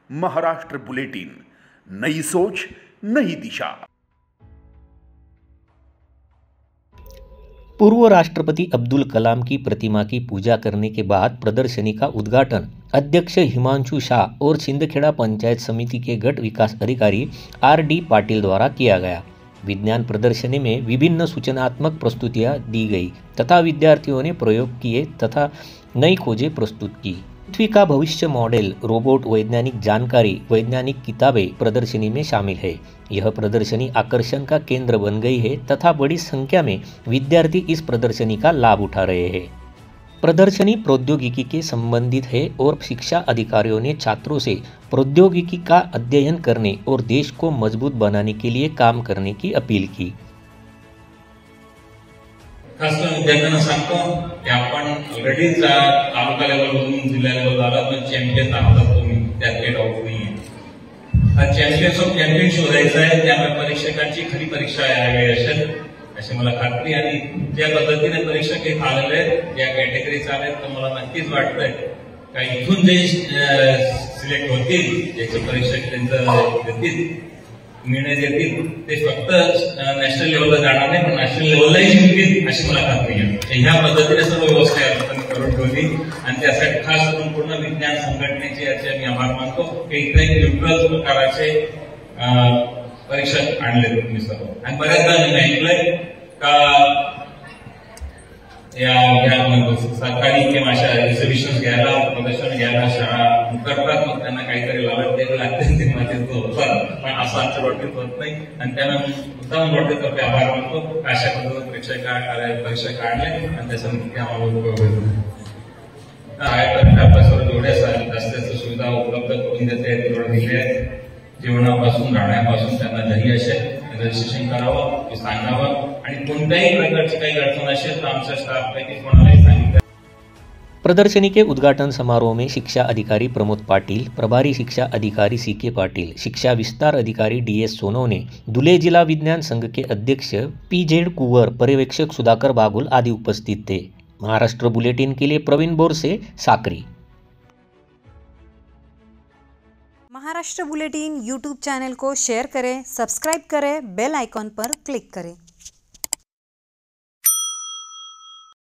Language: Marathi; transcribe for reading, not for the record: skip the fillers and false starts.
महाराष्ट्र बुलेटिन, नई सोच नई दिशा। पूर्व राष्ट्रपति अब्दुल कलाम की प्रतिमा की पूजा करने के बाद प्रदर्शनी का उद्घाटन अध्यक्ष हिमांशु शाह और छिंदखेड़ा पंचायत समिति के गट विकास अधिकारी आर.डी. पाटिल द्वारा किया गया। विज्ञान प्रदर्शनी में विभिन्न सूचनात्मक प्रस्तुतियां दी गई तथा विद्यार्थियों ने प्रयोग किए तथा नई खोजें प्रस्तुत की। पृथ्वी का भविष्य मॉडल, रोबोट, वैज्ञानिक जानकारी, वैज्ञानिक किताबें प्रदर्शनी में शामिल है। यह प्रदर्शनी आकर्षण का केंद्र बन गई है तथा बड़ी संख्या में विद्यार्थी इस प्रदर्शनी का लाभ उठा रहे हैं। प्रदर्शनी प्रौद्योगिकी के संबंधित है और शिक्षा अधिकारियों ने छात्रों से प्रौद्योगिकी का अध्ययन करने और देश को मजबूत बनाने के लिए काम करने की अपील की। खास करून विद्यार्थ्यांना सांगतो की आपण ऑलरेडी तालुका लेवलवरून जिल्हा लेवल झाला पण चॅम्पियन आहात तुम्ही, त्यात काही डाऊट नाहीये। चॅम्पियन्स ऑफ चॅम्पियन शोधायचं आहे, त्यामुळे परीक्षकांची खरी परीक्षा यावेळी असेल अशी मला खात्री। आणि ज्या पद्धतीने परीक्षक हे आलेले आहेत, या कॅटेगरीज आलेत, तर मला नक्कीच वाटतंय का इथून जे सिलेक्ट होतील, ज्याचे परीक्षक त्यांचं देतील, निर्णय देतील, ते फक्त नॅशनल लेवलला जाणार नाही पण नॅशनल लेवललाही जिंकतील अशी मला खात्री आहे। ह्या पद्धतीने सर्व व्यवस्था आपण करून ठेवली आणि त्यासाठी खास करून पूर्ण विज्ञान संघटनेचे याचे मी आभार मानतो की इथे न्यूट्रल प्रकारचे परीक्षक आणले तुम्ही सर्व। आणि बऱ्याचदा मी ऐकलंय का या सरकारी किंवा अशा एक्झिबिशन घ्यायला, प्रदर्शन घ्यायला शाळा करतात, मग त्यांना काहीतरी लावत ते अत्यंत मजेत होतात, पण असं अंतर्वाटित होत नाही। आणि त्यांना उत्तम वाटतर्फे आभार मानतो। अशा पद्धतीने परीक्षा काढले आणि त्याच्यानंतर आम्हाला उपयोग होतो। आपल्यासोबत जेवढ्या जास्त सुविधा उपलब्ध करून देते आहेत तेवढं दिले आहेत। जेवणापासून राहण्यापासून त्यांना घरी असेल रजिस्ट्रेशन करावं, ते सांगावं आणि कोणत्याही प्रकारची काही अडचण असेल तर आमच्या स्टाफपैकी कोणालाही सांगितलं। प्रदर्शनी के उद्घाटन समारोह में शिक्षा अधिकारी प्रमोद पाटिल, प्रभारी शिक्षा अधिकारी सी.के. पाटिल, शिक्षा विस्तार अधिकारी डी.एस. सोनवने, धुले जिला विज्ञान संघ के अध्यक्ष पी.जेड. कुंवर, पर्यवेक्षक सुधाकर बागुल आदि उपस्थित थे। महाराष्ट्र बुलेटिन के लिए Praveen Borse, Sakri. Maharashtra bulletin YouTube channel को शेयर करें, सब्सक्राइब करें, बेल आइकॉन पर क्लिक करें।